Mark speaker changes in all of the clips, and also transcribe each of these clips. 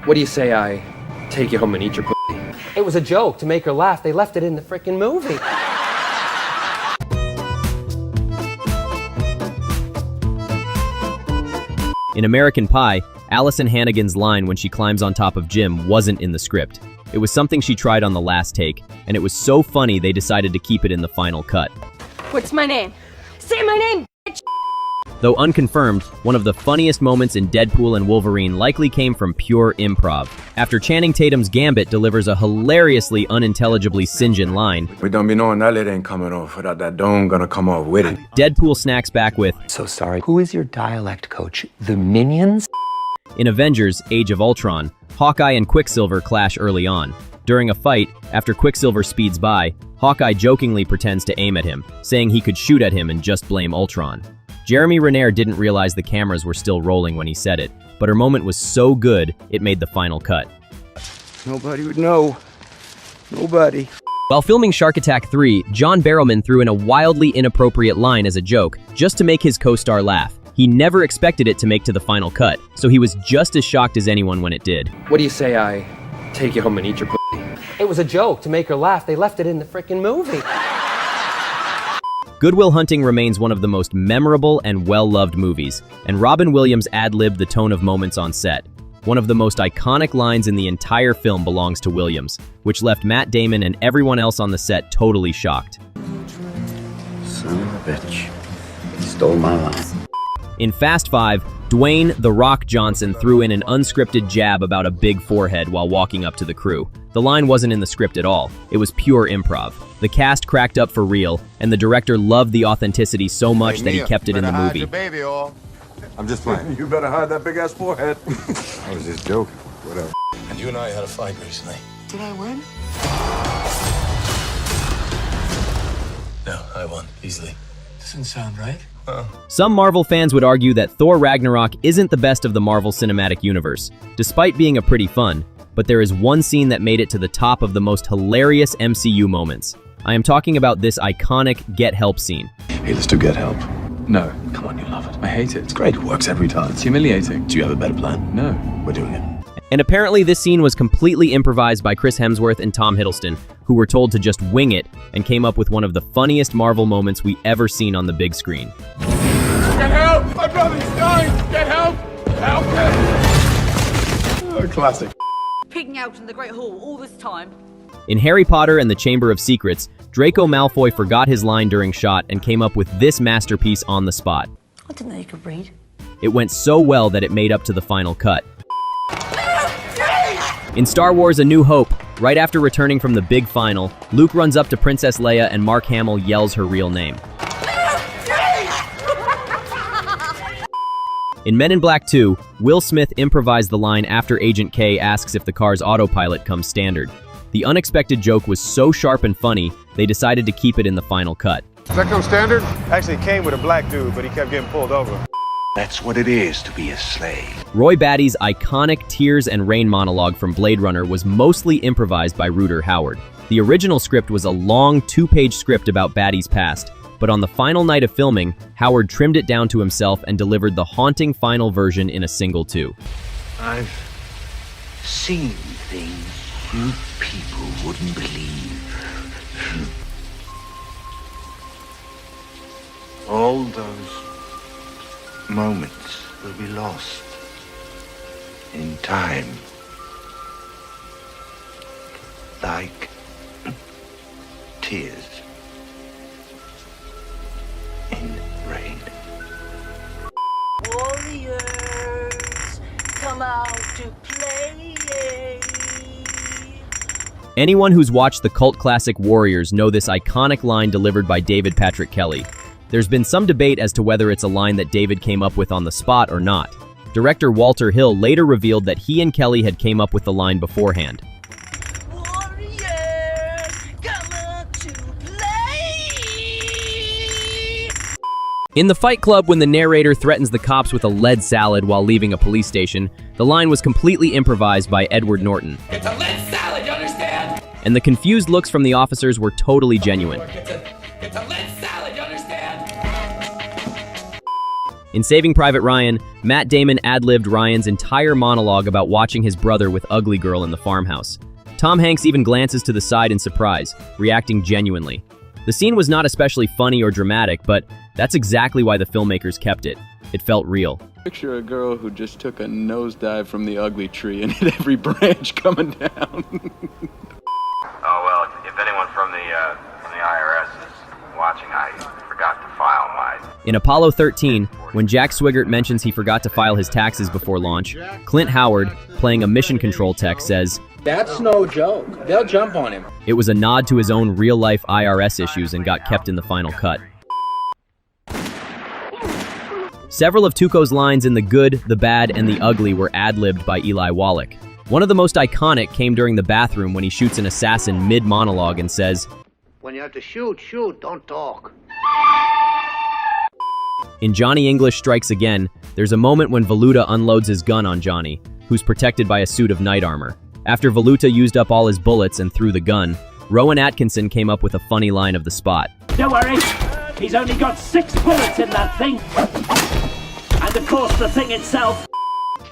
Speaker 1: What do you say I take you home and eat your pussy?
Speaker 2: It was a joke to make her laugh. They left it in the frickin' movie.
Speaker 3: In American Pie, Allison Hannigan's line when she climbs on top of Jim wasn't in the script. It was something she tried on the last take, and it was so funny they decided to keep it in the final cut.
Speaker 4: What's my name? Say my name, bitch!
Speaker 3: Though unconfirmed, one of the funniest moments in Deadpool and Wolverine likely came from pure improv. After Channing Tatum's Gambit delivers a hilariously unintelligibly St. line,
Speaker 5: We don't be knowing that lid ain't coming off without that dome gonna come off with it.
Speaker 3: Deadpool snacks back with,
Speaker 2: So sorry. Who is your dialect coach? The Minions?
Speaker 3: in Avengers: Age of Ultron, Hawkeye and Quicksilver clash early on. During a fight, after Quicksilver speeds by, Hawkeye jokingly pretends to aim at him, saying he could shoot at him and just blame Ultron. Jeremy Renner didn't realize the cameras were still rolling when he said it, but her moment was so good, it made the final cut.
Speaker 5: Nobody would know. Nobody.
Speaker 3: While filming Shark Attack 3, John Barrowman threw in a wildly inappropriate line as a joke, just to make his co-star laugh. He never expected it to make to the final cut, so he was just as shocked as anyone when it did.
Speaker 1: What do you say I take you home and eat your pussy?
Speaker 2: It was a joke to make her laugh. They left it in the frickin' movie.
Speaker 3: Good Will Hunting remains one of the most memorable and well-loved movies, and Robin Williams ad-libbed the tone of moments on set. One of the most iconic lines in the entire film belongs to Williams, which left Matt Damon and everyone else on the set totally shocked.
Speaker 6: Son of a bitch. He stole my line.
Speaker 3: In Fast 5, Dwayne "The Rock" Johnson threw in an unscripted jab about a big forehead while walking up to the crew. The line wasn't in the script at all. It was pure improv. The cast cracked up for real, and the director loved the authenticity so much that he kept it in the movie.
Speaker 5: I'm just playing. You better hide that big ass forehead. I was just joking. Whatever.
Speaker 7: And you and I had a fight recently.
Speaker 5: Did I win?
Speaker 7: No, I won, easily.
Speaker 6: Doesn't sound right.
Speaker 3: Some Marvel fans would argue that Thor Ragnarok isn't the best of the Marvel Cinematic Universe, despite being a pretty fun, but there is one scene that made it to the top of the most hilarious MCU moments. I am talking about this iconic Get Help scene.
Speaker 6: Hey, let's do Get Help. No. Come on, you love it. I hate it. It's great. It works every time. It's humiliating. Do you have a better plan? No. We're doing it.
Speaker 3: And apparently this scene was completely improvised by Chris Hemsworth and Tom Hiddleston, who were told to just wing it and came up with one of the funniest Marvel moments we ever seen on the big screen.
Speaker 5: Get help! My brother's dying! Get help! Help him! Oh, classic.
Speaker 4: Pigging out in the Great Hall all this time.
Speaker 3: In Harry Potter and the Chamber of Secrets, Draco Malfoy forgot his line during shot and came up with this masterpiece on the spot.
Speaker 4: I didn't know you could read.
Speaker 3: It went so well that it made up to the final cut. In Star Wars: A New Hope, right after returning from the big final, Luke runs up to Princess Leia and Mark Hamill yells her real name. In Men in Black 2, Will Smith improvised the line after Agent K asks if the car's autopilot comes standard. The unexpected joke was so sharp and funny, they decided to keep it in the final cut.
Speaker 5: Does that come standard? Actually, it came with a black dude, but he kept getting pulled over.
Speaker 6: That's what it is to be a slave.
Speaker 3: Roy Batty's iconic Tears and Rain monologue from Blade Runner was mostly improvised by Rutger Hauer. The original script was a long 2-page script about Batty's past, but on the final night of filming, Howard trimmed it down to himself and delivered the haunting final version in a single 2.
Speaker 6: I've seen things you people wouldn't believe. All those moments will be lost in time. Like tears in rain.
Speaker 4: Warriors, come out to play.
Speaker 3: Anyone who's watched the cult classic Warriors know this iconic line delivered by David Patrick Kelly. There's been some debate as to whether it's a line that David came up with on the spot or not. Director Walter Hill later revealed that he and Kelly had came up with the line beforehand.
Speaker 4: Warriors, come out to play.
Speaker 3: In the Fight Club, when the narrator threatens the cops with a lead salad while leaving a police station, the line was completely improvised by Edward Norton.
Speaker 7: It's a lead salad, you understand?
Speaker 3: And the confused looks from the officers were totally genuine.
Speaker 7: It's a lead salad, you understand?
Speaker 3: In Saving Private Ryan, Matt Damon ad-libbed Ryan's entire monologue about watching his brother with Ugly Girl in the farmhouse. Tom Hanks even glances to the side in surprise, reacting genuinely. The scene was not especially funny or dramatic, but that's exactly why the filmmakers kept it. It felt real.
Speaker 6: Picture a girl who just took a nosedive from the ugly tree and hit every branch coming down.
Speaker 8: Oh, well, if anyone from the IRS is watching, I forgot to file my...
Speaker 3: In Apollo 13, when Jack Swigert mentions he forgot to file his taxes before launch, Clint Howard, playing a mission control tech, says,
Speaker 9: "That's no joke. They'll jump on him."
Speaker 3: It was a nod to his own real-life IRS issues and got kept in the final cut. Several of Tuco's lines in The Good, the Bad, and the Ugly were ad-libbed by Eli Wallach. One of the most iconic came during the bathroom when he shoots an assassin mid-monologue and says,
Speaker 10: "When you have to shoot, shoot, don't talk."
Speaker 3: In Johnny English Strikes Again, there's a moment when Valuta unloads his gun on Johnny, who's protected by a suit of knight armor. After Valuta used up all his bullets and threw the gun, Rowan Atkinson came up with a funny line of the spot.
Speaker 11: "Don't worry, he's only got 6 bullets in that thing. And of course the thing itself."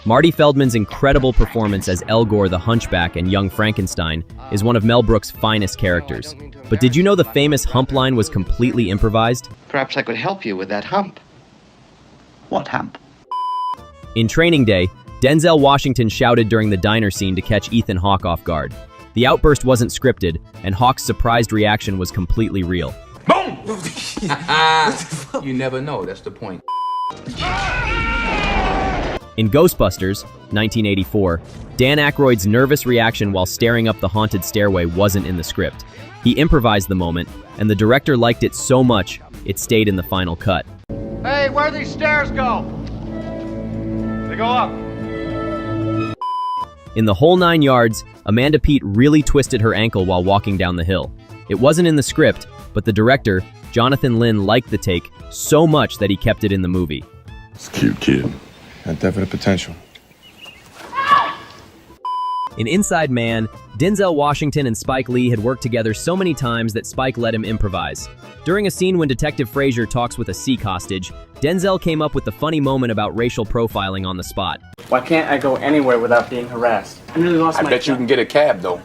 Speaker 3: Marty Feldman's incredible performance as Elgor the Hunchback and Young Frankenstein is one of Mel Brooks' finest characters. But did you know the famous hump line was completely improvised?
Speaker 10: Perhaps I could help you with that hump. What hump?
Speaker 3: In Training Day, Denzel Washington shouted during the diner scene to catch Ethan Hawke off guard. The outburst wasn't scripted, and Hawke's surprised reaction was completely real.
Speaker 9: Boom! You never know. That's the point.
Speaker 3: In Ghostbusters, 1984, Dan Aykroyd's nervous reaction while staring up the haunted stairway wasn't in the script. He improvised the moment, and the director liked it so much, it stayed in the final cut.
Speaker 10: Hey, where these stairs go? They go up.
Speaker 3: In The Whole 9 Yards, Amanda Peet really twisted her ankle while walking down the hill. It wasn't in the script, but the director, Jonathan Lynn, liked the take so much that he kept it in the movie.
Speaker 6: It's a cute kid. Had definite potential.
Speaker 3: In Inside Man, Denzel Washington and Spike Lee had worked together so many times that Spike let him improvise. During a scene when Detective Frazier talks with a Sikh hostage, Denzel came up with the funny moment about racial profiling on the spot.
Speaker 9: Why can't I go anywhere without being harassed? I nearly lost my
Speaker 5: bet you can get a cab, though.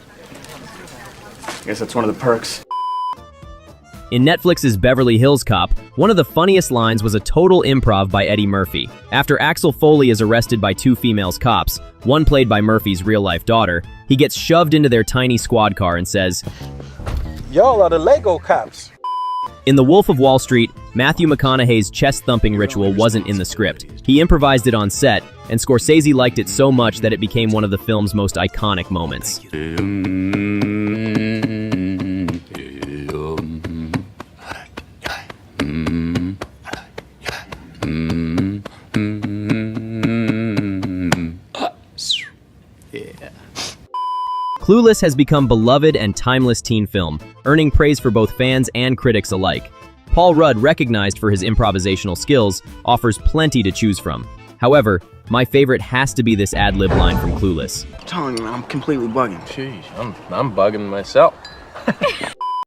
Speaker 9: I guess that's one of the perks.
Speaker 3: In Netflix's Beverly Hills Cop, one of the funniest lines was a total improv by Eddie Murphy. After Axel Foley is arrested by 2 female cops, one played by Murphy's real-life daughter, he gets shoved into their tiny squad car and says,
Speaker 5: Y'all are the Lego cops.
Speaker 3: In The Wolf of Wall Street, Matthew McConaughey's chest-thumping ritual wasn't in the script. He improvised it on set, and Scorsese liked it so much that it became one of the film's most iconic moments. Clueless has become beloved and timeless teen film, earning praise for both fans and critics alike. Paul Rudd, recognized for his improvisational skills, offers plenty to choose from. However, my favorite has to be this ad-lib line from Clueless.
Speaker 9: I'm telling you, man, I'm completely bugging.
Speaker 1: Jeez, I'm bugging myself.